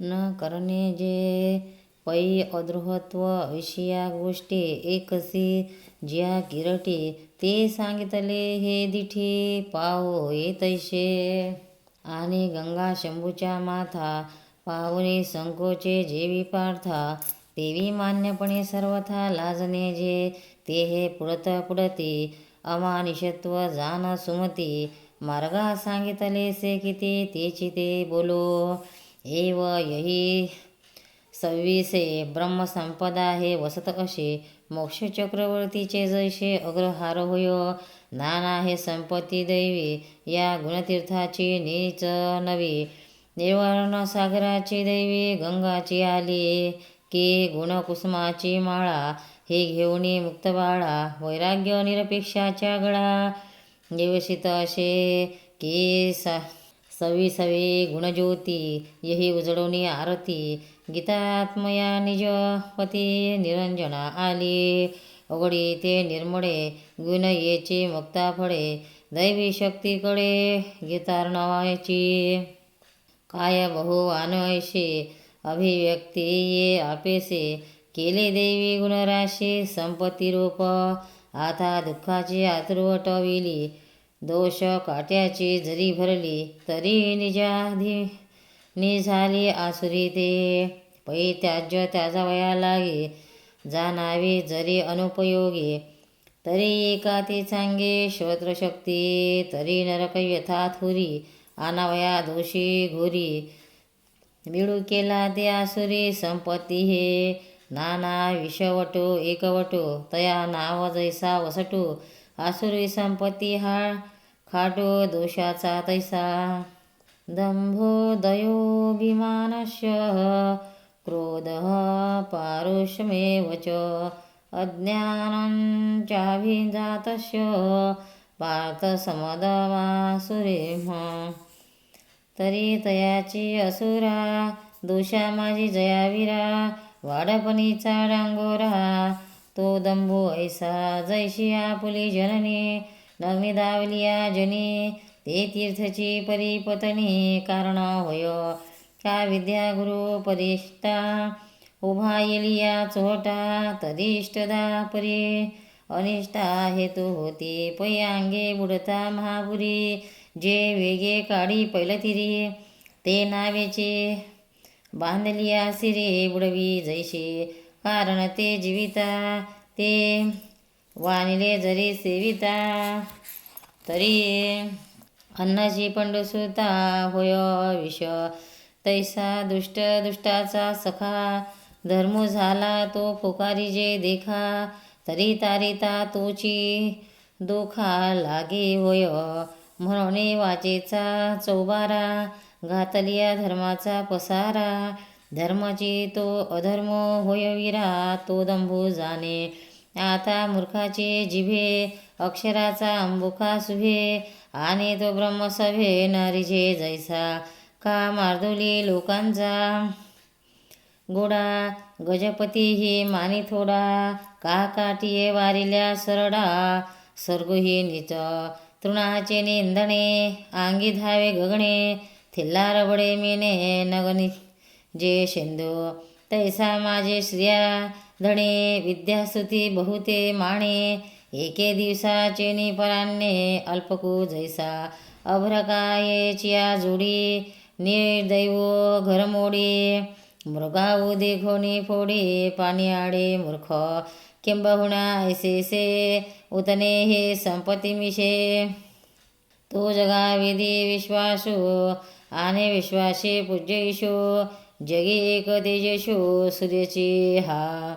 न करणे जे पै अद्रुहत्व ऐशिया गोष्टी एकसी ज्या किरटी ते सांगितले हे दिठी पाहो येतैसे. आणि गंगा शंभूच्या माथा पाहुणे संकोचे जेवी पार्था तेवी मान्यपणे सर्वथा लाजणे जे ते हे पुढत पुढती अमानिषत्व जान सुमती मार्गा सांगितले से किती तेची ते बोलो एव यही सव्वीसे ब्रह्मसंपदा हे वसत असे मोक्ष चक्रवर्तीचे जैसे अग्रहार होय नाना हे संपत्ती दैवी या गुणतीर्थाची नीच नवी निर्वाण सागराची दैवी गंगाची आली की गुणकुसुमाची माळा हे घेऊनी मुक्त बाळा वैराग्य निरपेक्षाच्या गळा व्यवसित असे की सवी गुणज्योती यही उजळवणी आरती गीतात्मया निजपती निरंजना आली अवघडी ते निर्मळे गुण येचे मुक्ता फळे दैवी शक्तीकडे गीतार्णवायची काय बहु ऐसे अभिव्यक्ती ये आपेसे केले देवी गुणराशी संपत्ती रूप आता दुःखाची आतुरवटविली दोष काट्याची जरी भरली तरी निझाली आसुरी ते पै त्याज्य त्याचा वया लागे जाणावी जरी अनुपयोगी तरी एका ते चांगे श्रोत्रशक्ती तरी नरक व्यथा थोरी आनावया दोषी घोरी मिळू केला ते आसुरी संपत्ती हे नाना विषवटो एकवटो तया नाव जैसा वसटो आसुरी संपत्ती हा खाटो दोषाचा तैसा दंभो दयोभिमानस्य क्रोधः पारुष्यमेव च अज्ञानं चाभिजातस्य पार्थसमदमासुरेह तरी तयाची असुरा दोषा माझी जयावीरा वाडपणीचा डांगोरा तो दंभो ऐसा जैशी आपुली जननी नग्नी दावलिया जनी ते तीर्थची परिपतनी कारण होय का विद्या गुरु परिष्ठा उभा येलिया चोटा तदिष्टदा परी अनिष्टा हेतू होती पै अंगे बुडता महापुरी जे वेगे काढी पैलतिरी ते नावेचे बांधलिया सिरे बुडवी जैसे कारण ते जीविता ते वानिले जरी सेविता तरी अन्नाची पंडसुता होय विष तैसा दुष्टाचा सखा धर्म झाला तो फुकारी जे देखा तरी तारिता तोची दोखा लागे होय म्हणून वाचेचा चौबारा घातलिया धर्माचा पसारा धर्माची तो अधर्म होय विरा तो दंभू जाणे आता मूर्खाचे जिभे अक्षराचा अंबुखा सुभे आणि तो ब्रह्मसभे नरिजे जैसा का मार्दोली लोकांचा गोडा गजपती ही मानी थोडा का काटिये वारिल्या सरडा सर्गुही नीच तृणाचे निंदणे अंगी धावे गगणे थिल्ला रबडे मेने नगनी जे शेंदो तैसा माझे श्रिया धणे विद्यास्तुती बहुते माणे एके दिवसाचे निपरान्ने अल्पकू जैसा अभ्रकायेचिया जोडी निर्दैव घरमोडी मृगाऊ देखोनी फोडी पाणी आडे मूर्ख किंबहुना ऐसेसे उतने हे संपत्ती मिशे तो जगा विधी विश्वासो आणि विश्वासे पूज्यशो जगी एक तेजेशो सूर्यची हा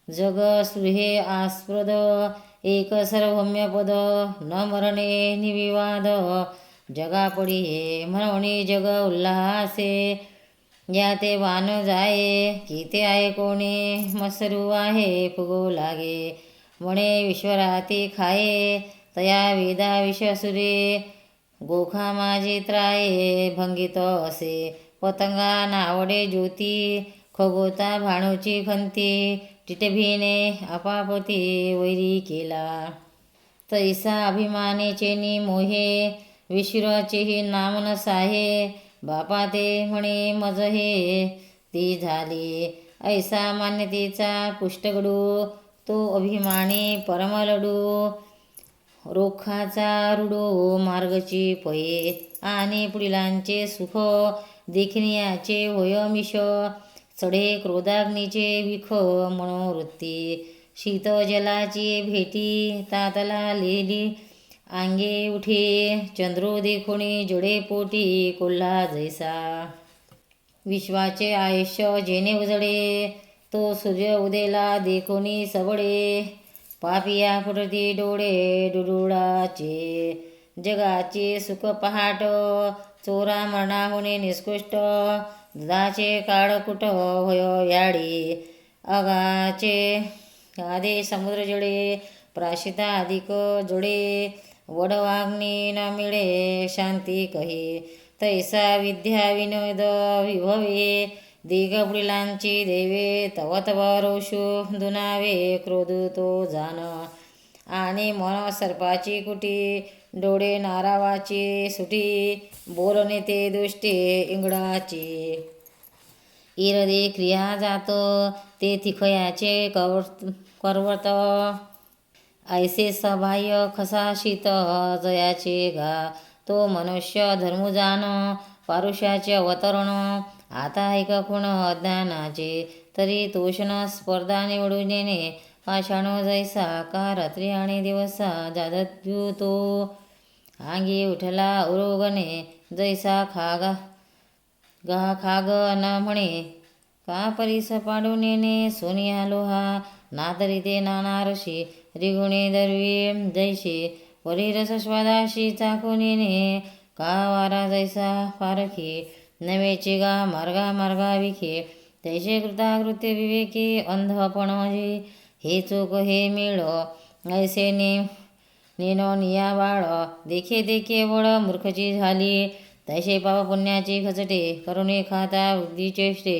जग स्पृहे आस्पद एक सर्वम्यपद न मरणे निविवाद जगापडी हे म्हणून जग उल्हासे या ते वान जाये की ते आहे कोणी मसरू आहे फुगो लागे म्हणे विश्वराती खाये तया वेदा विषसुरे गोखा माझी त्राये भंगित असे पतंगा नावडे ज्योती खगोता भाणूची खंती टिटभीने आपापती वैरी केला तैसा अभिमानेचे मोहे विश्वाचेही नाम न साहे बापा ते म्हणे मज हे ती झाली ऐसा मान्यतेचा पुष्टगडू तो अभिमानी परमलडू रोखाचा रुडो मार्गची पये आणि पुढीलांचे सुख देखिनियाचे होय मिश चढे क्रोधाग्नीचे विख मनोवृत्ती शीत जलाची भेटी तातला लेली अंगे उठे चंद्रो देखोणी जडे पोटी कोल्हा जैसा विश्वाचे आयुष्य जेणे उजळे तो सूर्य उदेला देखोनी सबळे पापिया फुटती डोळे डुडुडाचे जगाचे सुख पहाट चोरा मरणा होणे निष्कृष्ट दुधाचे काळकुट होय याडी अगाचे आदे समुद्र जडे प्राशिता अधिक जोडे वडवाग्नी न मिळे शांती कहे तैसा विद्या विनोद विभवे दिगपुढीलांची देवे तव तव रोषू दुनावे क्रोध तो जाण आणि मन सर्पाची कुटी डोळे नारावाची सुटी बोलणे ते दुष्टे इंगडाची इरदे क्रिया जात ते तिखयाचे करवत ऐसे सबाह्य खसा शीत जयाचे घा तो मनुष्य धर्मुजान पारुष्याचे अवतरण आता ऐक कोण अज्ञानाचे तरी तोषण स्पर्धा निवडून नेणे पाषाण जैसा का रात्री आणि दिवसा जादत्यू तो आंगी उठला उरोगणे जैसा खाग न म्हणे का परीस पाडून येणे सोनिया लोहा नातरी ते नानारशी रिगुणे दरवी जैसे परीरस स्वादाशी चाकून येणे का वारा जैसा पारखी नवेचे गा मार्गा विखे तैसे कृताकृत्य विवेकी अंधपण हे चोक हे मिळ ऐसे नेनो निया बाळ देखे देखे वळ मूर्खची झाली तैसे पाप पुण्याची खचटे करुणे खाता वृद्धी चेष्टे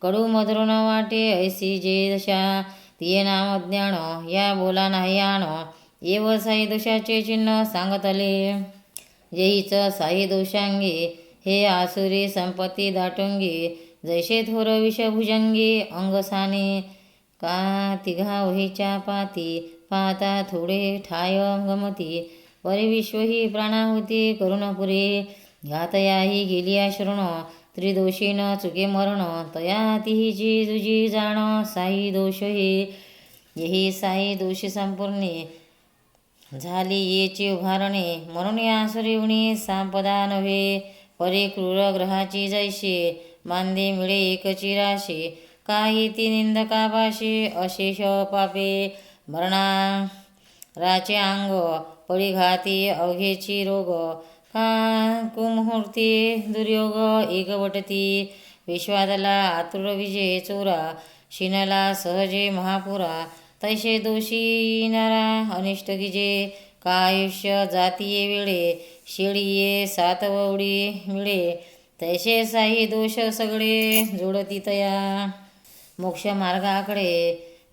कडू मधुर न वाटे ऐसी जे दशा तिये नाम ज्ञान या बोला नाही आण एव साई दोषाचे चिन्ह सांगतले येईच साई दोषांगी हे आसुरी संपत्ती दाटुंगी जैसे थोर विषभुजंगी अंगसाने का तिघा वहीच्या पाती पाहता थोडे ठाय गमती परिविश्व ही प्राणाहुती करुणपुरे घातयाही गेलिया शरण त्रिदोषी न चुके मरण तया तिही तुझी जाण साई दोष येही साई दोषी संपूर्णे झाली येची उभारणे म्हणून आसुरी उणी संपदा नव्हे परी क्रूर ग्रहाची जैसे मांदे मिळे एकची राशी काही ती निंदकापाशी अशेष पापे मरणाराचे अंग पडी घाती अवघेची रोग का कुमुहूर्ती दुर्योग एकवटती विश्वादला आतुर विजय चोरा शिनला सहजे महापुरा तैसे दोषी नारा अनिष्ट गिजे का आयुष्य जातीये वेळे शेळीये सातवडी मिळे तैसे साई दोष सगळे जोडती तया मोक्ष मार्गाकडे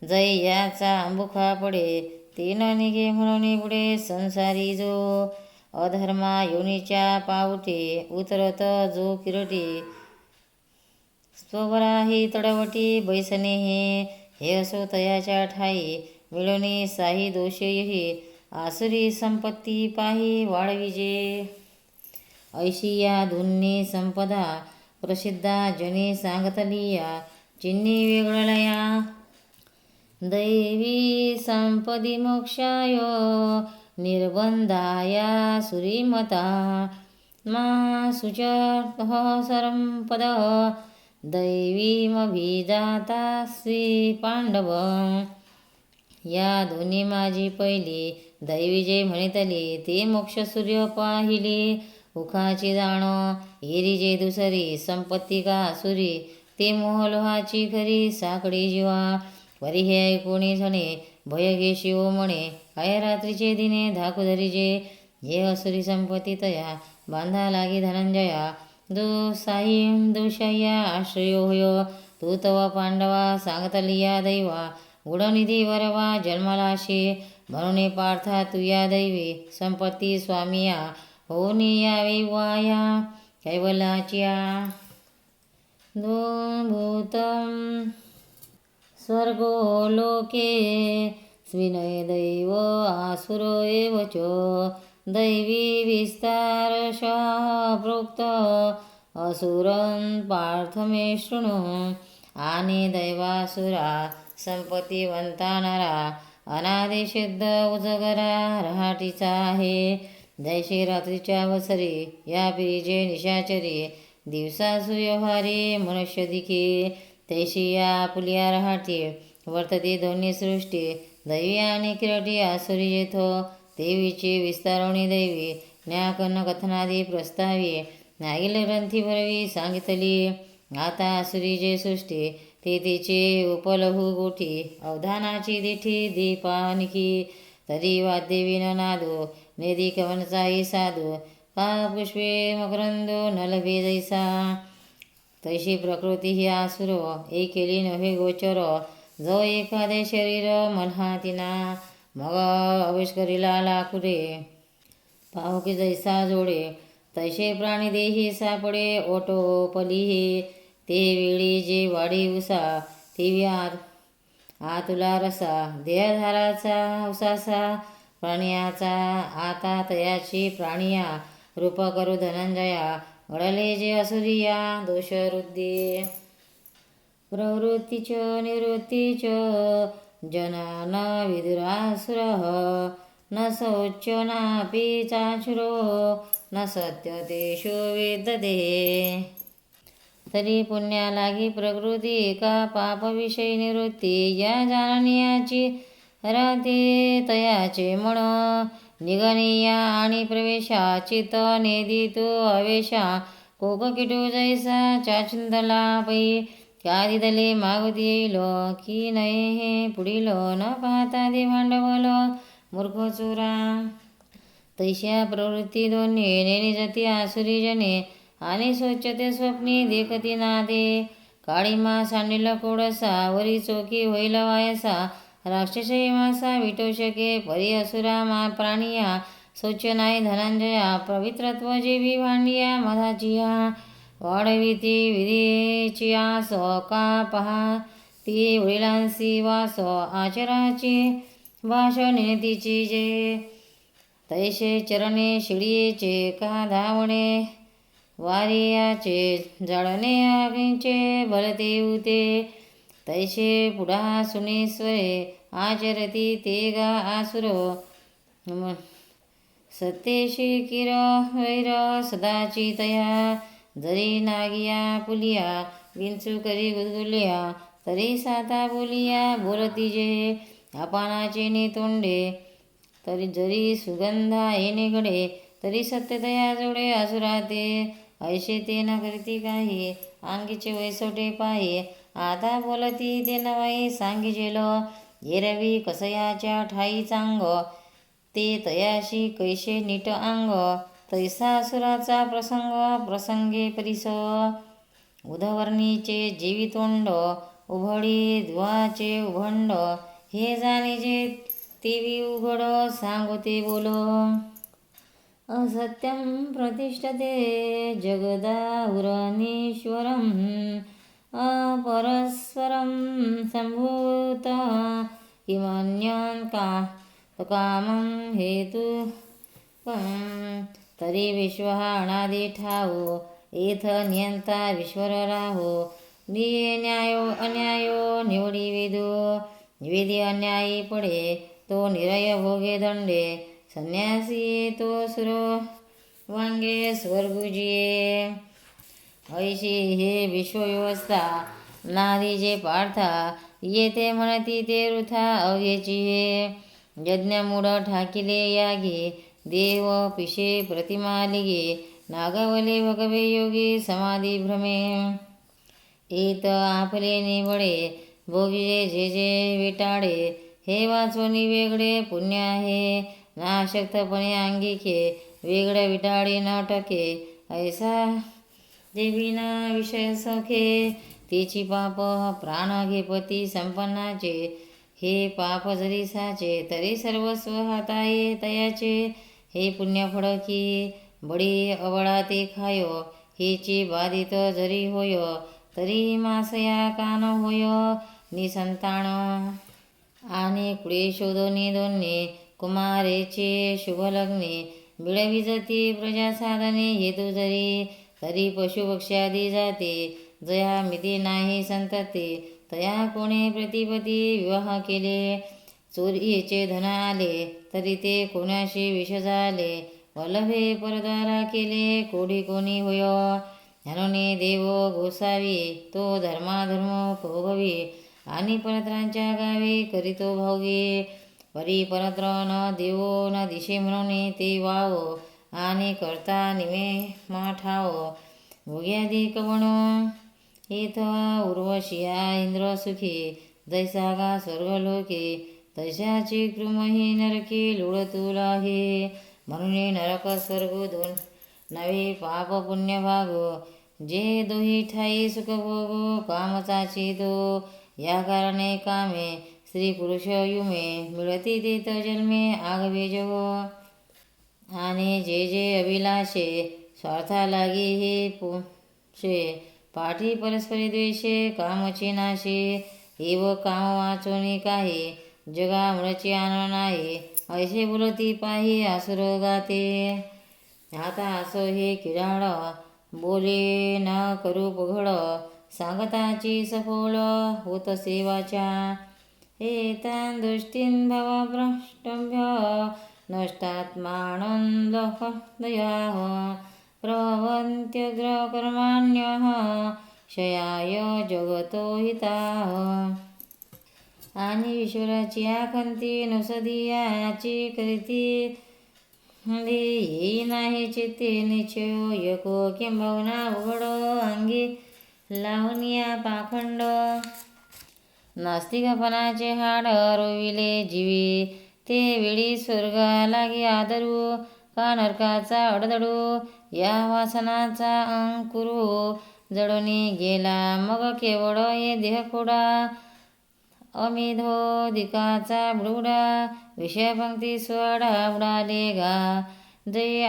जै याचा अंबुखा पडे तीन निघे म्हणून पुढे संसारी जो अधर्मा योनीच्या पावटे उतरत जो किरटी स्वबराही तडवटी बैसणे हे असो तयाच्या ठाई मिळवणे साही दोषही आसुरी संपत्ती पाही वाढविजे ऐशी या धुन्नी संपदा प्रसिद्धा जनी सांगतलिया चिन्नी वेगळया दैवी संपदी मोक्षाय निर्बंधाया सुरीमता मा सुचर्थ संपद दैवीमभिजाता श्री पांडव या दोन्ही माझी पहिली दैवी जे म्हणितली ते मोक्ष सूर्य पाहिले उखाची जाण एरी जे दुसरी संपत्ती का सुरी ते मोहलोहाची खरी साकडी जीवा परी हे ऐकोणी झणे भय घे शिव म्हणे काय रात्रीचे दिने धाकुधरी जे हे असुरी संपत्ती तया बांधा लागी धनंजया दो साई दोषाया आश्रयो होय तू तव पांडवा सांगतलिया दैवा गुणनिधी वरवा जन्मलाशे म्हणून पार्था तुया दैवी संपत्ती स्वामिया होऊन यावे वाया कैवल्याच्या दोन भूतम स्वर्गो लोके स्विनय दैव आसुरो एव च दैवी विस्तारशः प्रोक्त असुरं पार्थ मे शृणु आणि दैवासुरा संपत्तिवंता नरा अनादिशुद्ध उजगरा रहाटीचा आहे. जैशी रात्रीच्या अवसरी या पिरीजे निशाचरी दिवसा सुव्यवहारी मनुष्य दिखे तैशी या पुलिया रहाटी वर्तते दोन्ही सृष्टी दैवी आणि किरटी आसुरी जेथो देवीची विस्तारवणी दैवी न्याकन्न कथनादी प्रस्तावी नागिल ग्रंथी भरवी सांगितली. आता आसुरी जे सृष्टी ते तिचे उपलहू गोठी अवधानाची दिठी दीपानिकी तरी वाद्यवी न नादो नेदी कवनचाही साधू का पुष्पे मकरंदो नलभे जैसा तैशी प्रकृती ही आसुरो एक केली नव्हे गोचर जो एखादे शरीर मनहातीना मग आविष्करीला लाकुरे पाहुकी जैसा जोडे तैसे प्राणी देही सापडे ओटोपली ते वेळी जे वाढी उसा ती आतुला रसा देहधाराचा उसासा प्राणियाचा आता तयाची प्राणिया रूप करू धनंजया घडले जे असुरिया दोषवृद्धी प्रवृत्तीच निवृत्तीच जना न विदुरासुरः न शौच नापि चाचुरो न सत्य तेषु विद्यते. तरी पुण्या लागी प्रकृती का पापविषयी निवृत्ती या जाणण्याची राहते तयाचे म्हण निगनिया आणि प्रवेशा चित नेदितो अवेशा कोककिटू जैसा चाचिंतला पै कादिदले मागुती येईल की नये हे पुढील न पाहता दे भांडवल मूर्ख चोरा तैशा प्रवृत्ती दोन्ही नेणी जती आसुरी जने आणि स्वच्छते स्वप्नी देखती नादे काळीमा सांडिल कोडसा वरी चोकी होईल वायसा राक्षसी मासा विटोषके परी असुरा मा प्राणिया स्वच्छ नाही धनंजया पवित्रत्व जेवी भांडिया मधाचिया वाढविती विधीची आस का पहा ती वडिलांसी वास आचराची भाषण नेतीची जे तैसे चरणे शिडीचे का धावणे वारियाचे जळणे आगीचे भलते उते तैसे पुढा सुनेश्वरे आचरती ते गा आसुरो सत्येशी किर वैर सदाची तया जरी नागिया पुलिया विंचू करी गुदगुलिया तरी साता बोलिया बोलती जे अपानाचे ने तोंडे तरी जरी सुगंधा येणे घडे तरी सत्यतया जोडे असुराते ऐशे ते न करती काही अंगीचे वैसोटे पायी आता बोलती ते नवाई सांगिजेलो एरवी कसयाच्या ठाई चांग ते तयाशी कैसे नीट अंग तैसा असुराचा प्रसंग प्रसंगे परिस उधवर्णीचे जीवी तोंड उभडी द्वाचे उभंड हे जाणीजे तेवी उघड सांगोते बोलो असत्यं प्रतिष्ठते जगदाहुरनीश्वरम् अपरस्वरं सम्भूत किमन्यं कामं हेतु तरी विश्व हा अनादि ठाऊ एथ नियंता विश्वर राहो न्यायो अन्यायो निवडी वेदो निवेदी अन्यायी पडे तो निरय भोगे दंडे संन्यासी तो सुरो वांगे स्वर्गुजिये ऐशी हे विश्वव्यवस्था नारी जे पार्था येथे म्हणती ते वृथा अवघेची हे यज्ञमूढ ठाकिले यागी देव पिशे प्रतिमा लिगे नागावले भगवे योगी समाधी भ्रमे एत आपले निवडे भोगिजे जे जे विटाळे हे वाचवणी वेगळे पुण्य आहे नाशक्तपणे अंगिके वेगळ्या विटाळे न टके ऐसा देवीना विषय सखे तिची पाप प्राण घेपती संपन्नाचे हे पाप जरी साचे तरी सर्वस्व हाताये तयाचे हे पुण्य फळकी बडी अवळा ते खायो हिची बाधित जरी होय तरी मासया कान होय निसंतान आणि कुळे शोधनी दोन्ही कुमारेचे शुभलग्ने मिळविजती प्रजा साधने हेतू जरी तरी पशुपक्ष्यादी जाते जया मिती नाही संतती तया कोणे प्रतिपती विवाह केले चोरीचे धन आले तरी ते कोणाशी विष झाले वल्लभे परद्वारा केले कोढी कोणी होय ह्यानोने देव गोसावी तो धर्माधर्म भोगवी आणि परत्रांच्या गावी करीतो भोगी परी परत्र न देवो न दिशे म्हणून ते वावो आणि करता निमे माठावो भोग्यादी कवण इथ उर्वशिया इंद्र सुखी जैसा गा स्वर्गलोके तशाची कृमही नरके लोळतुला हे म्हणून नरक स्वर्ग दोन नवे पाप पुण्य भाग जे दोही ठाई सुख भोग कामचाची दो या कारणे कामे स्त्री पुरुष युमे मिळती देत जन्मे आगवे जग आणि जे जे अभिलाषे स्वार्था लागी हे पुषे पाठी परस्परी द्वेषे कामचे नाशे एव काम वाचोनी काही जगा मुळची आन नाही ऐसे बोलती पाही आसुर गाते आता असो हे किराड बोले न करू पघड सांगताची सफोळ होत सेवाच्या एतान दृष्टीन भवभ्रष्टभ्य नष्टात्मानंदया प्रवन्त्यग्रकर्माण्यः शयाय जगतो हिताः आणि ईश्वराची आखंती नुसदियाची करीती येई नाही चित्ते निश्चय एको किंबहुना उघड अंगी लावनिया पाखंड नास्तिकपणाचे हाड रोविले जीवी ते वेळी स्वर्गा लागी आदरू का नरकाचा अडदडू या वासनाचा अंकुरू जडूनी गेला मग केवळ ये देहखोडा अमेधोदिकाचा बुडा विषयपंक्ती स्वडा बुडाले गा जय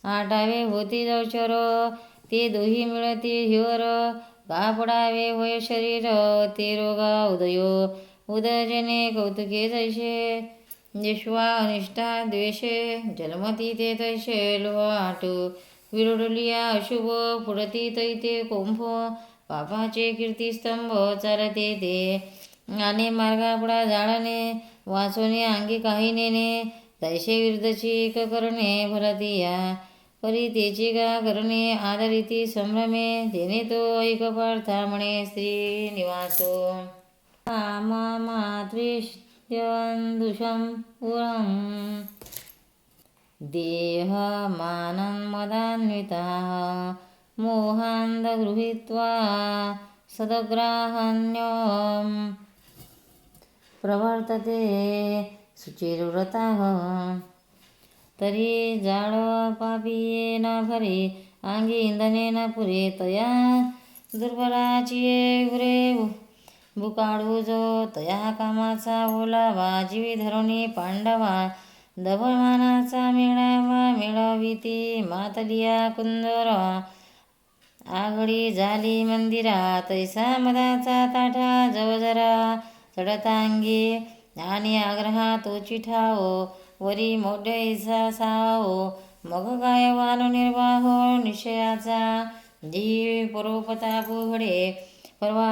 आटावे होती जवचर ते दोही मिळती हिवर का पडावे होय शरीर ते रोगा उदयो उदयजने कौतुके जैसे जिश्वा अनिष्टा द्वेषे जलमती ते तैसे लोहाटू विरडुलिया अशुभ पुढती तैते कोंभ पापाचे कीर्तिस्तंभ चालते ते आणि मार्गापुढा जाळणे वाचोने अंगी काही नेणे तैसे विरुद्धची करणे भरतिया परी तेची गा करणे आदरिती संभ्रमे तेने तो ऐक पार्था म्हणे स्त्री निवासो मात्रिष्ट्यंदुषं पुरं देह मानं मदान्विताः मोहांध गृहीत्वा सदग्राहण्यं प्रवर्तते सुचिरव्रताः तरी जाळ पापिये न भरे अंगी इंधने न पुरे तया दुर्बलाची गुरे बुकाळू जो तया कामाचा ओलावा जीवी धरुणी पांडवा दभमानाचा मेळावा मेळविती मातलिया कुंदर आघडी झाली मंदिरा तैसा मदाचा ताठा जवजरा चढतांगी आणि आग्रहा तोची ठाओ वरी मोठ्या इसा साओ मग काय वालो निर्वाह निश्चयाचा जीव परोपताप घडे परवा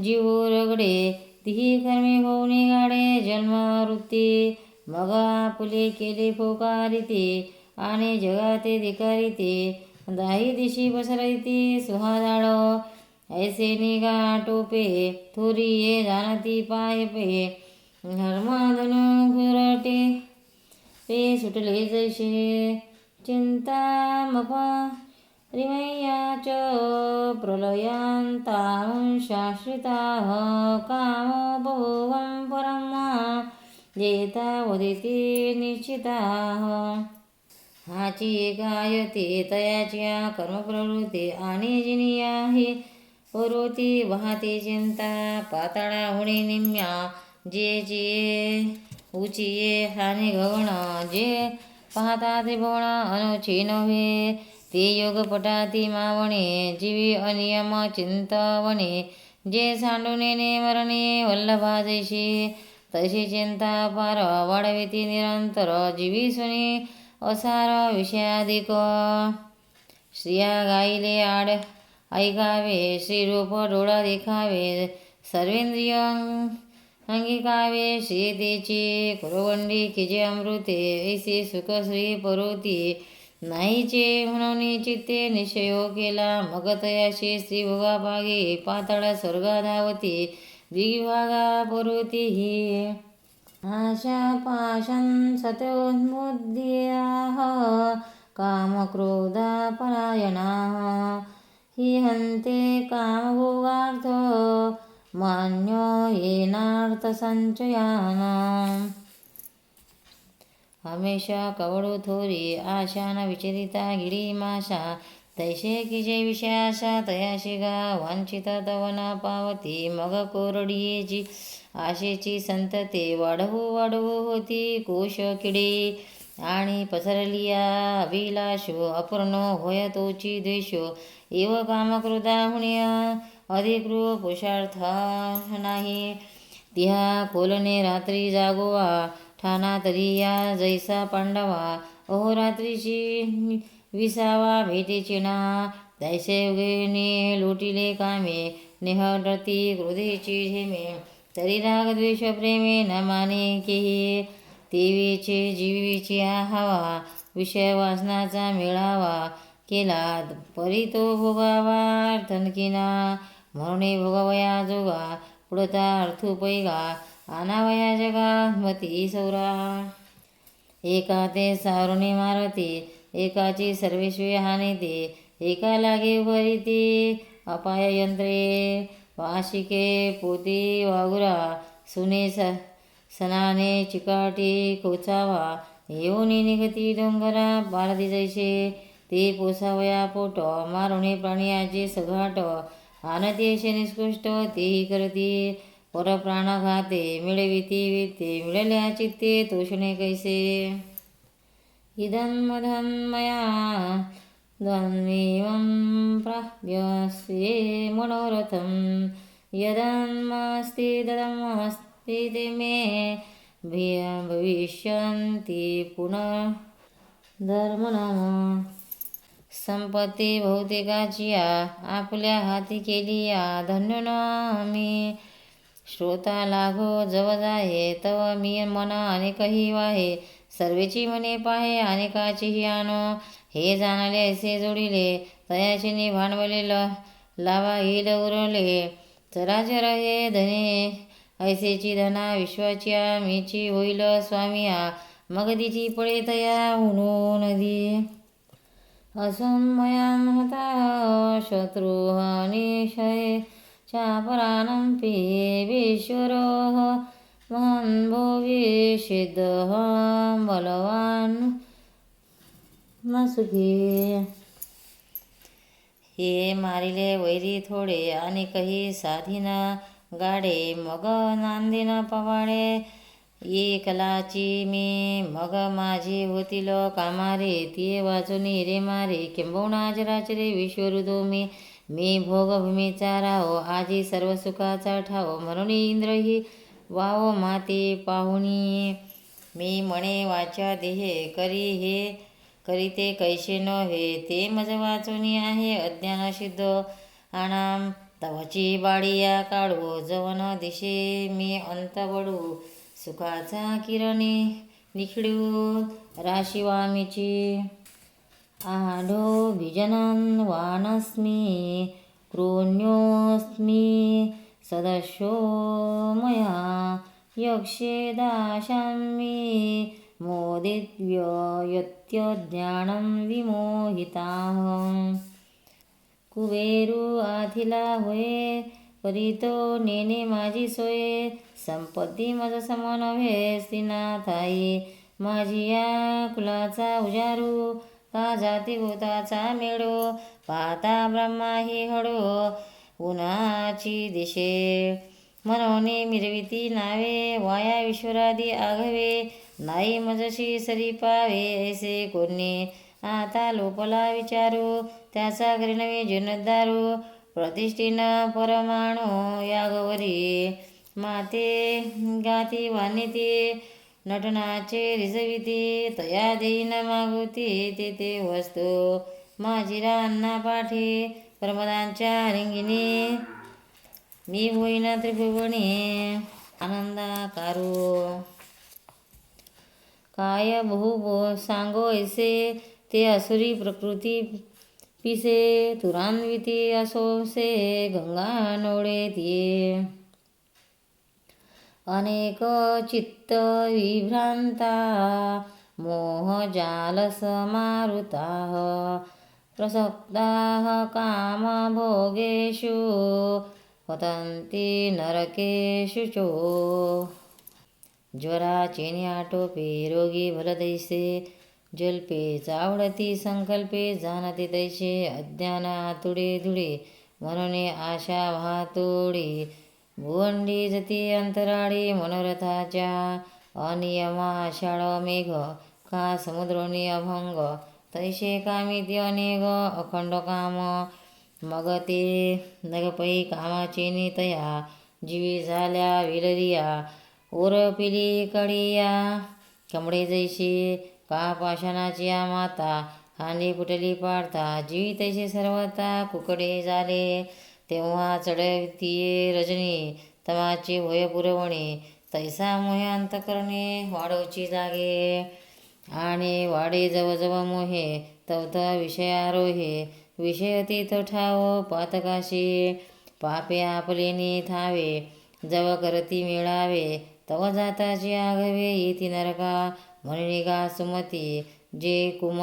जीव रगडे तिही कर्मी होऊन गाडे जन्म वृत्ती मग आपुले केले फोकारिती आणि जगाते धिकारिती दाही दिशी पसरती सुहादाळ ऐसे निगा टोपे थोरी ये जाणती पाय पे धर्माधन घुरटे पे सुटले जैसे चिंतामप रिमय्याच प्रलयांतां शाश्रिताः कामोपभोगं परं जेतावदिति निश्चिताः हाची गायते तयाच्या कर्मप्रवृत्ती आणि जिनिया ही परोती वाहते चिंता पाताळा होणे निम्म्या जे जे उचिये हानी गवण जे पाहता त्रिभुवन अनुची नव्हे ते योगपटाती मावणे जीवी अनियम चिंतवणे जे सांडून नेणे मरणे वल्लभा जैशी तशी चिंता पार वाढविती निरंतर जीवी सुनी असार विषयाधिक स्त्रिया गाईले आड ऐकावे श्रीरूप डोळा देखावे सर्वेंद्रिय अंगिकावे श्रीतेची कुरवंडी किजे अमृते ऐसे सुख श्री परोती नाहीचे म्हणून चित्ते निश्चयो केला मग तयाशी स्त्री भोगाभागी पाताळ स्वर्गा धावती द्विभागा परोती ही आशा पाशन सत्योन्मुद्याः कामक्रोधा परायणाः हि हन्ते कामभोगार्थ मान्यो येनार्थसंचयान् हमेशा कवडू थोरी आशा न विचरिता गिडी माशा तैसे की जे विषयाशा तयाशी गा वांछित तव न पावती मग कोरडीची आशेची संतते वाढवू होती कोश किडे आणि पसरलिया अभिलाषो अपूर्ण होय तोची द्वेषो एव कामक्रोधा हुण्य अधिकृ पुरुषार्थ नाही तिहा खोलने रात्री जागोवा ठाणा तरी या जैसा पांडवा अहोरात्रीची विसावा भेटीची ना तैसे उगेने लोटिले कामे निहडती क्रोधेची झेमे तरी राग द्वेष प्रेमे न माने केही देवीचे जीवीची हवा विषय वासनाचा मेळावा केला परी तो भोगावा थनकिना म्हणून भोगवया जोगा पुढता अर्थू पैगा आनावया जगा मती सौरा एका ते सारुणी मारती एकाची सर्वेश्वे हानिते एका लागे भरिती अपाय यंत्रे वाशिके पोती वागुरा सुने सनाने चिकाटी कोचावा येऊनी निगती डोंगरा बालदी जैसे ते पोसावया पोट मारुणे प्राणियाचे सघाट आणतीयशे निष्कृष्ट तेही करती परप्राणघाते मिळविती विते मिळल्या चित्ते तोषणे कैसे इदन्मधन्मया धन्वीवं प्राप्यस्ये मनोरथं यदन्मस्ति ददमस्ति ते मे भविष्यन्ति पुनः धर्मनाम संपत्ती भौतिकाची आपल्या हाती केली धन्य मी श्रोता लागो जव जाहे तव मी मन अनेकही वाहे सर्वेची मने पाहे अनेकाचीही आनो हे जाणाले ऐसे जोडिले तयाचे भांडवले लावा येईल उरले चराचर हे धने ऐसेची धना विश्वाची मीची होईल स्वामिया मगदीची पळे तया हुनो नदी असमयान हता शत्रुहानिशय चापरानं पिबेश्वरः महान् भोगी सिद्धः बलवान न सुखी हे मारिले वैरी थोडे आणि काही साधीन गाडे मग नांदिन पवाडे एकलाची मी मग माझी होतील कामारे ती वाचुनी रे मारे किंबहुना चराचरे विश्वरुदो मी भोगभूमीचा राहो आजी सर्व सुखाचा ठाव म्हणून इंद्र ही वाव माते पाहुणी मी म्हणे वाचा देहे करी हे करीते कैसे नव्हे ते मज वाचुनी आहे अज्ञान सिद्ध आणाम तवची बाडिया काढू जवन दिशे मी अंत बडू सुखाचा किरणे निखिडू राशिवामीची आढो विजनन वानस्मी क्रोन्योस्मी सदस्यो मया यक्षे दाशामि मोदित्य यत्यज्ञानं विमोहिताः कुबेरू आथिला होये करीतो नेने माझी सोये संपत्ती मज सम नव्हे स्त्रीनाथाई माझी या कुलाचा उजारू का जाती भूताचा मेळो पाहता ब्रह्मा ही हडो उन्हाची दिशे मनोने मिरविती नावे वाया विश्वरादी आघवे नाही मजशी सरी पावे ऐसे कोणी आता लोपला विचारू त्याचा नवे जीर्णोद्धारू प्रतिष्ठीन परमाणू यागवरी माते गाती वानिती नटनाचे रिजविती तया देईन मागुती ते वस्तू माझी रान्ना पाठी प्रमदांच्या रिंगिणी मी होईन त्रिभुवनी आनंदाकारू काय बहु सांगो ऐसे ते असुरी प्रकृती पिसे तुरान्विती असोसे गंगा नोडे ती अनेक चित्त विभ्रांता मोह जाल समारुता प्रसक्ता काम भोगेषु पतन्ति नरकेषु चो ज्वरा चेन्या टोपे रोगी भलदैसे जल्पे चावडती संकल्पे जाणते दैसे अज्ञान आतुडे धुडे म्हणून आशा वाहतोडी भुवंडी जती अंतराळी मनोरथाच्या अनियमा आषाढ मेघ का समुद्रोनी अभंग तैसे कामिती अनेक अखंड काम मग ते नगपै कामाचे नितया जीवी झाल्या विलरिया ओरपिली कडिया कमळे जैशी का पाषाणाची माता हांडी फुटली पाडता जीवी तैसे सर्वता कुकडे झाले तेव्हा चढवितीये रजनी तमाचे होय पुरवणे तैसा मोहे अंतकरणे वाढवची जागे आणि वाडे जवजव मोहे तवत विषयारोहे विषयतीत ठाव पातकाशी पापे आपलेनी थावे जव करती मिळावे तव जाताची आगवे येती नरका म्हणून गा सुमती जे कुम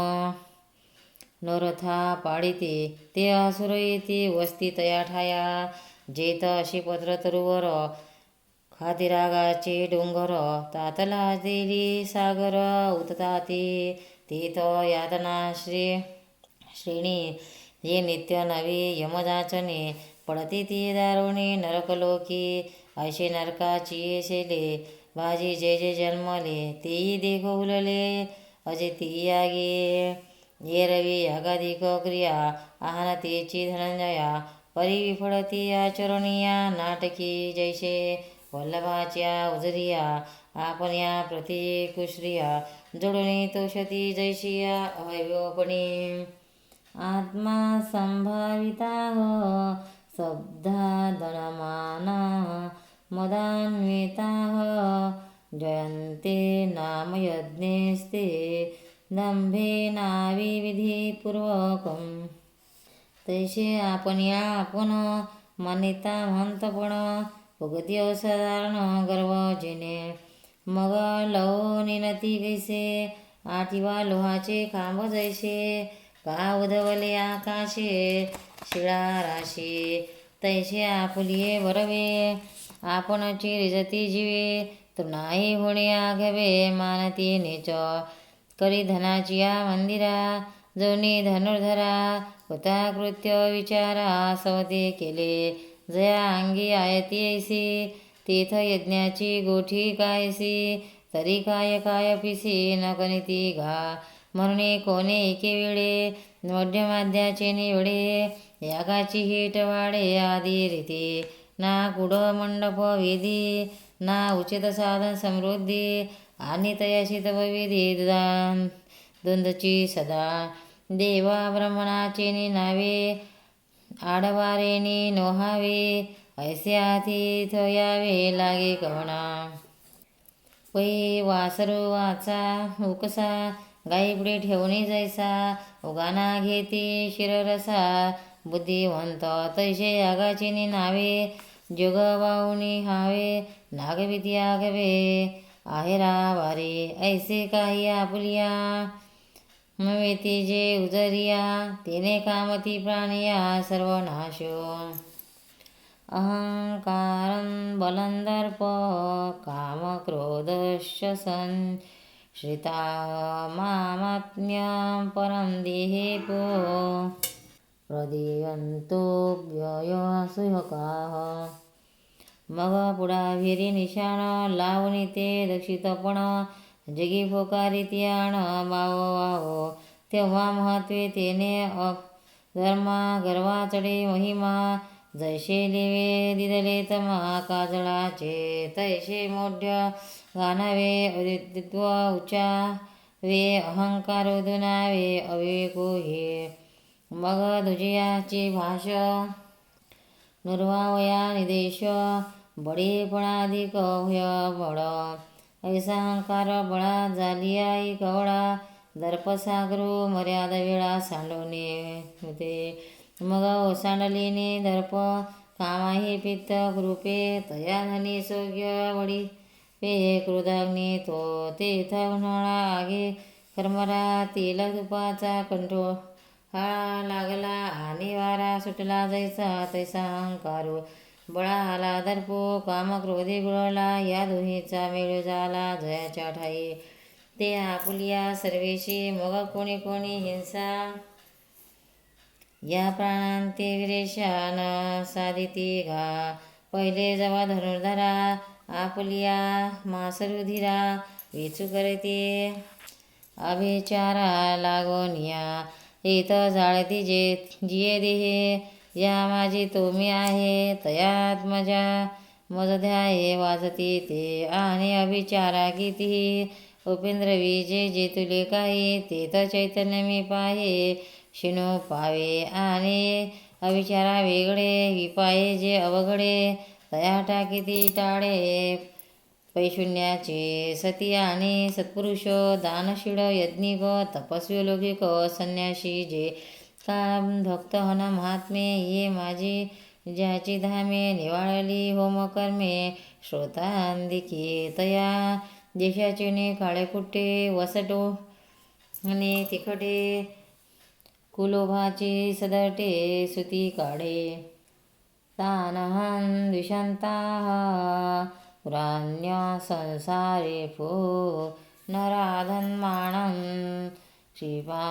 नरथा पाडिते ते असुर येते वस्ती तया ठाया जेत अशी पत्र तरुवर खातिरागाचे डोंगर तातला देली सागर उतताते तेथ यातना श्रेणी ये नित्य नवे यमजाचने पडते ती दारुणे नरकलोकी ऐशे नरकाची शेले भाजी जे जे जन्मले तेही देखो उलले अजे ती यागे ये रवी यागाधिक क्रिया आहान तेची धनंजया परिविफळती आचरणीया नाटकी जैसे वल्लभाच्या उजरिया आपण या प्रतिकुश्रिया जोडुनी तोषती जैशिया अवयवपणी आत्मा संभाविता शब्दा दणमाना मदान्विता जयन्ते नामयज्ञेस्ते दंभेनाविविधिपूर्वकम् तैसे आपण या आपण मान्यता म्हणतपण भगती असाधारण गर्व जेने मग लव निनती कैसे आठिवा लोहाचे खांब जैसे का उधवले आकाशे शिळा राशी तैसे आपुलिये बरवे आपणची रिजती जीवे तृणाही होणे आघवे मानती नीच करी धनाची या मंदिरा जवनी धनुर्धरा होता कृत्य विचारा सवते केले जया अंगी आयती ऐसी तीर्थ यज्ञाची गोठी कायसी तरी काय काय पिसी न कनिती घा म्हणून कोणे एके वेळे मध्यमाध्याचे निवडे यागाची हिट वाडे आदी रीती ना कुड मंडप विधी ना उचित साधन समृद्धी आणि तयाशी तव विधी द्वंद्वची सदा देवा ब्रह्मणाचे नावे आडवारेनी नोहावे ऐसे आतीथ यावे लागे कवणा पै वासरू वाचा उकसा गाई पुढे ठेवणे जैसा उगाना घेते शिररसा बुद्धिवंत तैसे यागाची नावे जग वाहुनी हावे नागविती आगवे आहेरा वारे ऐसे काही आपुलिया मवेती जे उजरिया तेने कामती प्राणिया सर्वनाशो अहंकारं बलंदर्प काम क्रोधश्चसन श्रिता मामात्म्यं परं देहेपो प्रदीयन्तो व्ययसुहकाः मग पुढाभिरी निशाण लावणी ते दक्षितपण जगी फोकारित्याण वाव वाव तेव्हा महत्वे तेने धर्मा गर्वा चढे महिमा, जैसे लिवे दिदले तमा काजळाचे, तैसे मोढ्य गाणावे अद्वित्व उच्चावे, अहंकार दुनावे अविवेको हे. मग दुजियाची भाष निर्वावया निदेश, बळीपणाधिक भय बळ, ऐसा अहंकार बळा झालियाई कवळा, दर्पसागरू मर्याद वेळा सांडवणे होते. मग ओसांडलीने दर्प कामाही पित्त कृपे, तया धनी सोग्य वडी पे कृदाग्नी तो, तेथ उन्हाळा आगे कर्मरा, तेल तुपाचा कंठो हा लागला, आणि वारा सुटला जैसा तैसा अहंकारू बळा आला. दर्पो कामक्रोधी गुळला, या दोहीचा मेळ झाला जयाच्या ठाई, ते आपुलिया सर्वेशी. मग कोणी कोणी हिंसा या प्राणांते विरेशान साधिती घा, पहिले जवा धनुर्धरा आपुलिया मासरुधिरा, वेचू करते अभिचारा लागोनिया, येत जाळती जिये देहे, या माझी तोमी आहे तयात मजा, मज ध्याये वाजती ते, आणि अभिचारा किती उपेंद्र विजे जे तुले काही, ते तर चैतन्य मी पाहे शिनो पावे, आणि अविचारा वेगळे विपाये जे अवघडे, तया टाकीती टाळे पैशून्याचे सती, आणि सत्पुरुष दानशीळ यज्ञिक तपस्वी लौकिक संन्यासी जे काम भक्त हन महात्मे, ये माझी ज्याची धामे निवाळली होमकर्मे, श्रोतांदिकी तया देशाचे ने काळे कुट्टे, वसटो आणि तिखटे कुलोभाची सदटे सुती काढे, तानहन द्विषंता पुराण्य संसारे फो, नराधन्माणं शिवा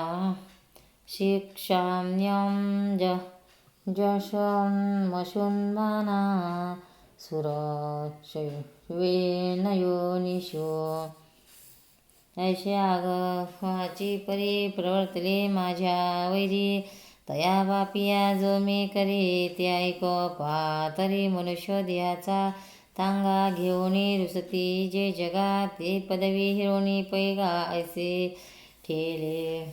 शिक्षाम्यं जशमशुन्माना सुरशवेन योनिषो, ऐसे आगवाची परी प्रवर्तले माझ्या वैरी, तया बापिया जो मी करी ते ऐक पा, तरी मनुष्य देहाचा तांगा घेऊनी रुसती जे जगा, ते पदवी हिरोणी पैगा ऐसे ठेले,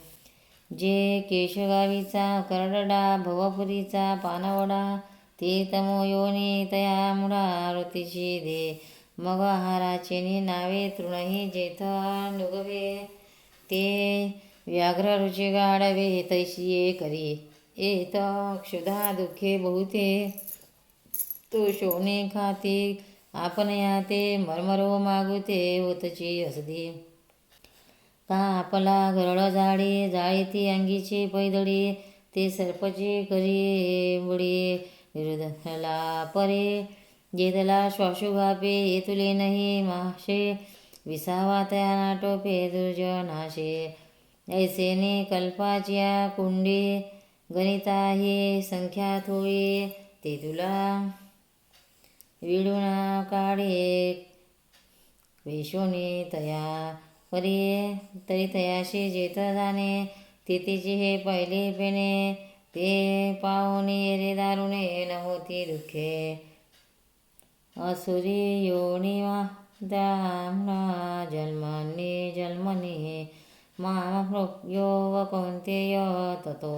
जे केशगावीचा करडा भवपुरीचा पानवडा, ते तमो योनी तया मुडा वृत्तीची दे, मग आहाराचे नावे तृणही जेथ नुगवे, ते व्याघ्र रुची गाडवे तैशिये करी, एत क्षुधा दुःखे बहुते तो शोणे खाते, आपण याते मर्मरो मागुते होतची हसदी, का आपला गरळ जाडी जाळीती अंगीची पैदळी, ते सर्पचे करी बुडी विरुद्धला परे, जेतला श्वासू घापे येतुले नाही माशे, विसावा तया नाटोपे दुर्जनाशे, ऐसेने कल्पाच्या कुंडी गणिता ही संख्या थोडी, ते तुला विडूना काढे वेशोनी तया परी, तरी तयाशी जेथ जाणे तिथेची हे पहिले पेणे, ते पाहुणे रे दारुणे न होती दुःखे, असुरी योनी दामना जन्मनी जन्मनी मामृग्यो व कौंतेय, ततो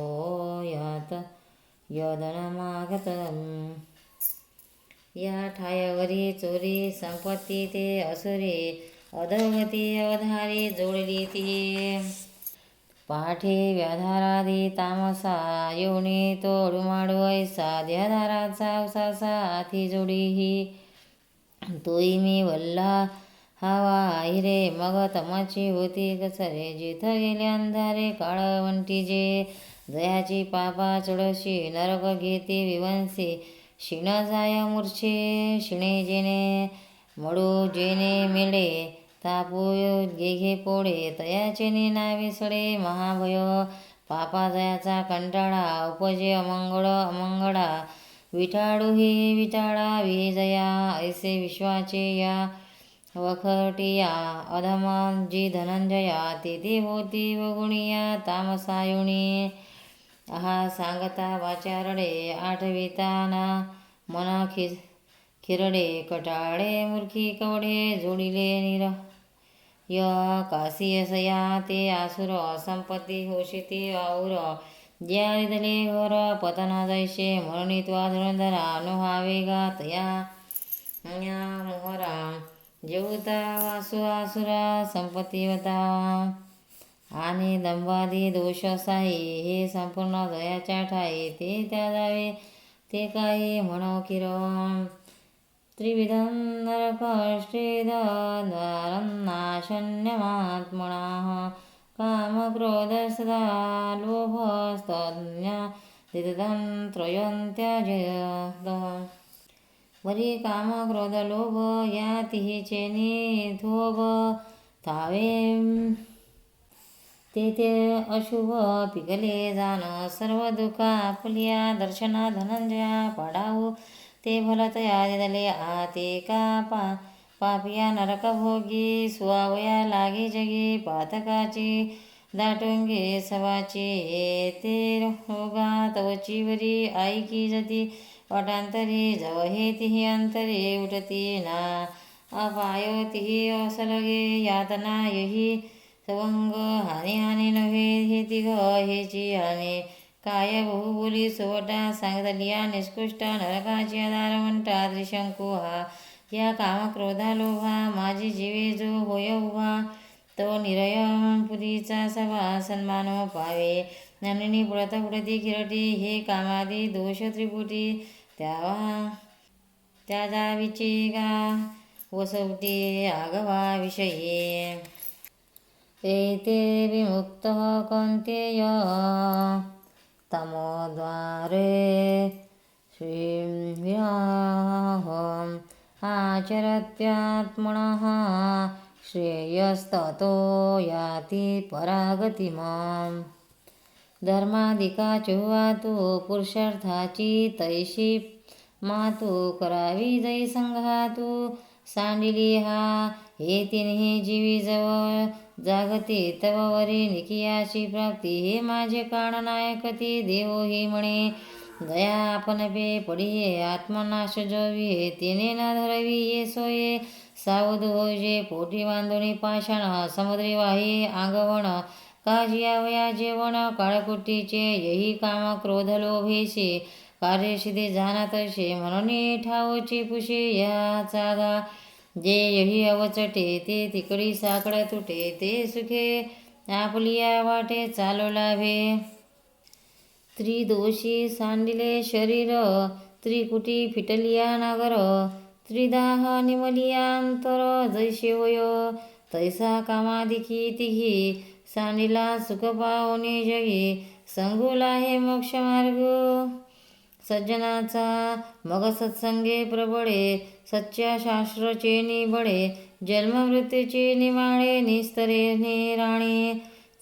यात यदनमागतम्, या ठायावरी चोरी संपत्ती ते असुरी, अधोगती अवधारी जोडली ती, पाठी व्याधारादी तामसा योनी तोडूमाडू ऐसा, देहधाराचा उसासा आथी जोडी ही, तोई मी वल्ला हवा हिरे, मग तमाची होती कचरे, जेथ गेले अंधारे काळवंटी जे, जयाची पापा चढशी नरक घेते विवंशी, शिण जाय मूर्छे शिणे जेने मडू जेने मेळे, तापू गेघे पोळे तयाचे नावे सडे महाभय, पापा जयाचा कंटाळा उपजे अमंगळ अमंगळा, विटाळू ही विटाळा विजया, ऐसे विश्वाचे या वखटिया अधम जी धनंजया तेथे होती वगुणिया तामसायुणी. आहा सांगता वाचा रडे आठविताना मना खिरडे कटाळे मूर्खी कवडे जोडिले निर य कासियसया ते आसुर संपत्ती होशिती आऊर ज्या दिदले घोर पतना जैसे मरणित्वा धुरंधरा नुहावेगा तया मोहरा जेवता वासु आसुरा संपत्तीवता. आणि दंभादी दोष साई हे संपूर्ण दयाच्या ठाई ते त्या जावे ते काही म्हणो किरण. त्रिविधं नरकश्चेदद्वारन्नाशन्यमात्मनः कामक्रोधसदा लोभस्तज्ञा दिदं त्रयं त्यजेत. वरी काम क्रोध लोभ या तिहीचे निधोब थावे तेथे अशुभ पिकले जाण सर्व दुःखा फुलिया दर्शना धनंजया पाडाऊ ते भलतया दिदले आते का पापिया नरकभोगी सुवावया लागे जगी पातकाची दाटुंगे सवाची ते रोगा तवची वरी ऐकी जती वाटांतरी जव हे तिही अंतरे उठती ना अपाय तिही असलगे यातना यही सवंग हानी हानी नव्हे हे तिघ हेची हानी काय बहुबोली सोवटा सांगतलिया निष्कृष्टा नरकाची आधार म्हणता त्रिशंकू हा. या कामक्रोधा लोभा माझी जीवे जो होय उभा तो निरय पुरीचा सभा सन्मान पावे. ज्ञानिनी पुढत पुढती किरटी हे कामादी दोष त्रिपुटी त्या जावीची गा वसवटी आगवा विषयी. एते विमुक्तः कौन्तेय तमोद्वारे श्रीविराहम् आचरत्यात्मनः श्रेयस्ततो याति परागतिम्. धर्माधिका चुवातु पुरुषार्थाची तैशी मातू करावी जै संघातू सांडिली हा हे तिन्ही जीवी जवळ जागती तव वरी निकियाची प्राप्ती. हे माझे काण नायकती देवो ही म्हणे दया आपण पे पडिये आत्मनाश जोविये तिने न धरवी ये सोये सावध होजे पोटी बांधुनी पाषाण समुद्री वाही आंगवण काजिया वया जेवण काळकुटीचे यही काम क्रोध लोभेशी कार्यसिद्धी जाणतसे म्हणून ठावची पुषे या चागा जे यही अवचटे ते तिकडी साकड तुटे ते सुखे आपलिया वाटे चालू लाभे. त्रिदोषी सांडिले शरीर त्रिकुटी फिटलिया नागर त्रिदाह निमलियांतर जैसे होय तैसा कामादिकी तिघी सांडिला सुख पावणे जगी संगुला हे मोक्ष मार्ग. सज्जनाचा मग सत्संगे प्रबळे सच्च्या शास्त्रचे निबळे जन्ममृत्यूचे निमाळे निस्तरे निराणे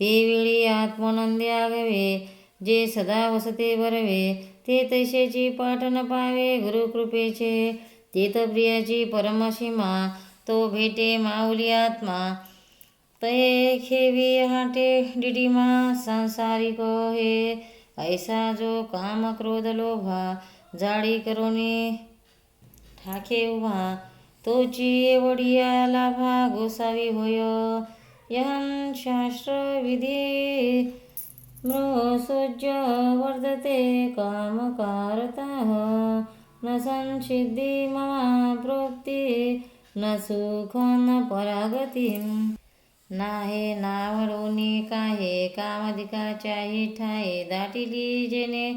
ते वेळी आत्मनंदी आगवे जे सदा वसते बरवे ते तैसेची पाठ न पावे गुरुकृपेचे तीत प्रियाची परमसीमा तो भेटे माऊली आत्मा तये खेवी हाटे डिडिमा सांसारिक हे ऐसा जो काम क्रोध लोभा जाडी करोनी ठाके उभा तोची एवढिया लाभा गोसावी होय. यहं शास्त्र विधी मृसोज्य वर्धते कामकारतः न संसिद्धी मम प्रोक्ती न सुख न परागतिम्. नाहे नावडोनी काहे कामधिकाच्याही ठाये दाटिली जेने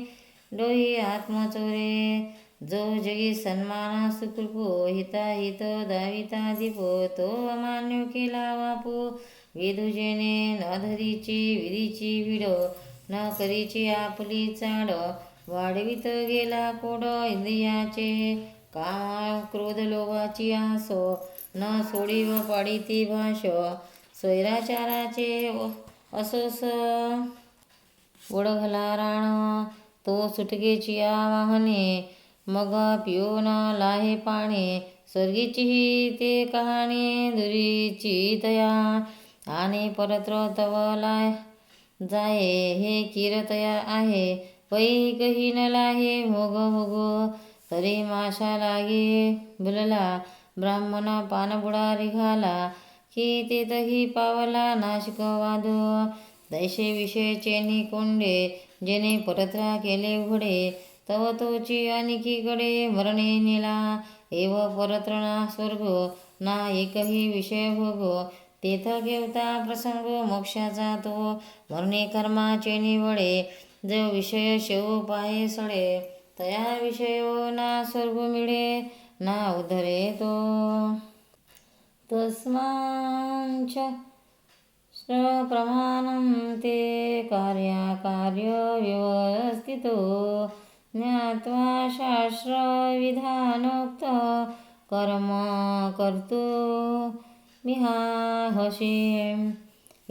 डोही आत्मचोरे जो जगी सन्मान सुकृपो हिताहित दाविता दीपो तो अमान्य केला वापो विधुजेने न धरीची विधीची विड न करीची आपली चाड वाढवित गेला कोड इंद्रियाचे काम क्रोध लोभाची आसो न सोडी व पाडिती भाष स्वैराचाराचे असोस ओळखला राण तो सुटकेची आवाहने मग पिऊन लाहे पाणे स्वर्गीची ही ते कहाणी दुरीची तया आणि परत्र तवला जाये हे कीरतया आहे पै कही न लागे भोग भोग तरी माशा लागे बुलला ब्राह्मण पानबुडा रिघाला की तेथही पावला नाशिक वादो दैशे विषयचे निकोंडे जेणे परत्रा केले घोडे तव तोची अनिकीकडे मरणे नेला एव परत्र ना स्वर्ग ना एकही विषय भोग तेथ घेवता प्रसंग मोक्षाचा तो मरणे कर्माचे निवडे जो विषय शेव पाहे सडे तया विषयो ना स्वर्ग मिळे ना उद्धरे तो तस्मांच प्रमाणं ते कार्याकार्य व्यवस्थितो ज्ञात्वा शास्त्रविधानोक्त कर्म कर्तु मिहाहसि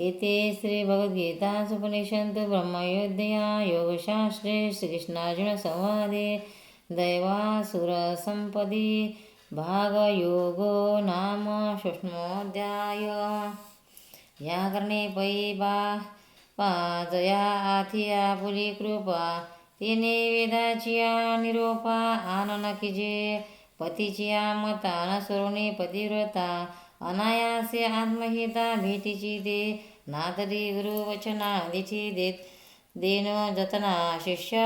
इति श्रीभगवद्गीतासुपनिषत्सु ब्रह्मविद्या योगशास्त्रे श्रीकृष्णार्जुनसंवादे दैवासुरसम्पदि भागयोगो नाम 6मोऽध्याय। या करणे पै पाजया आथिया पुली कृपा तिने वेदाचिया निरोपा आनन किजे पतीचिया मता न सोने पतिव्रता अनायासे आत्महिता भेटीची दे नातरी गुरुवचना दिठी देन जतना शिष्य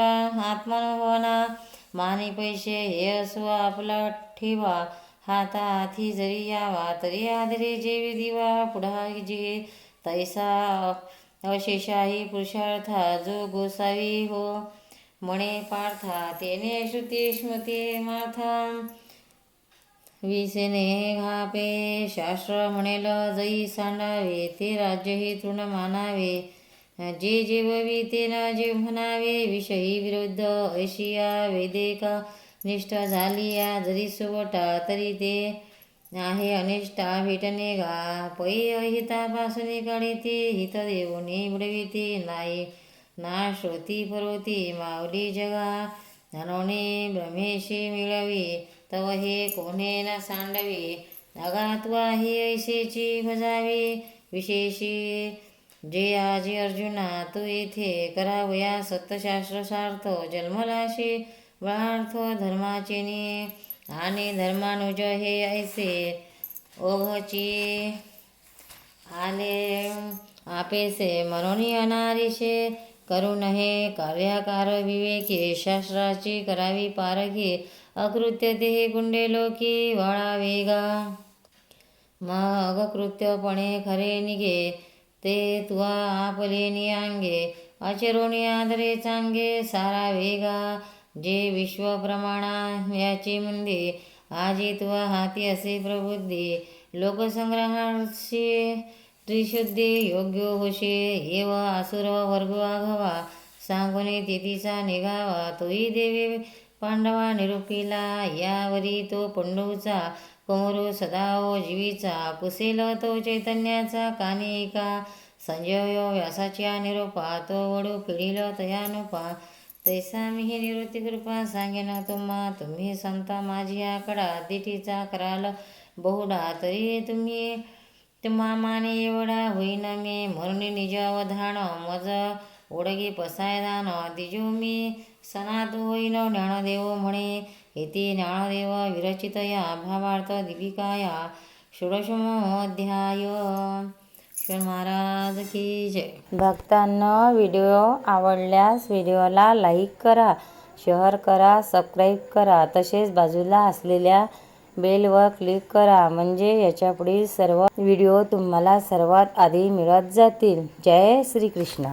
आत्मनुभवना मानी पैसे हे असो आपला ठेवा हाता हाती जरी यावा तरी आदरे जेवी दिवा पुढा जे तैसा अवशेषाही पुरुषार्था जो गोसावी हो म्हणे पार्था तेने श्रुती स्मृती माथा विसेने घापे शास्त्र म्हणेल जई सांडावे ते राज्यही तृण मानावे जे जेववी ते न जे म्हणावे विषयी विरुद्ध ऐशिया वेदिका निष्ठ झाली या जरी सुवटा तरी ते आहे अनिष्टा भेटणे गा पै अहितापासून काढी ते हित देऊनी बुडविते नाही ना श्रोती परोती माऊली जगा धनोने ब्रह्मेशी मिळवी तव हे कोणे न सांडवी अगात्वा ही ऐसेची भजावी विशेषी जे आजी अर्जुना तू येथे करावया सत्यशास्त्र सार्थ जन्मलाशी वार्थ धर्माचे नि आणि धर्मानुज हे ऐसे ओघची आले आपेसे म्हणून अनारिशे करू नये कार्याकार विवेकी शास्त्राची करावी पारखी अकृत्य ते गुंडे लोकी वळावे गा मग कृत्यपणे खरे निघे ते तुवा आपले नियांगे अचरोणी आदरे चांगे सारा वेगा जे विश्वप्रमाणा याची मुंदी आजी तुवा हाती असे प्रबुद्धी लोकसंग्रहाशी त्रिशुद्धी योग्य होशे एव असुर वर्ग आघावा सांगुने तिथीचा निघावा तोही देवी पांडवा निरूपिला यावरी तो पंडूचा कोमरू सदाओ जीवीचा पुसेल तो चैतन्याचा कानिका संजय व्यासाच्या निरोपा तो वडू पिढील तयानुपा तैसा मी निवृत्ती कृपा सांगेन तुम्ही संता माझी आकडा दिठीचा कराल बहुडा तरी तुम्हा माने एवढा होईन मी म्हणून निज अवधान मज ओडगी पसायदान दिजो मी सनात होईन ज्ञानदेव म्हणे इति ज्ञानदेव विरचितया भावार्थ दीपिकाया 16मोऽध्याय। ईश्वर महाराज की जय। भक्तांना व्हिडिओ आवडल्यास व्हिडिओला लाईक करा, शेअर करा, सबस्क्राईब करा, तसेच बाजूला असलेल्या बेलवर क्लिक करा म्हणजे याच्या पुढील सर्व व्हिडिओ तुम्हाला सर्वात आधी मिळत जातील। जय श्री कृष्ण।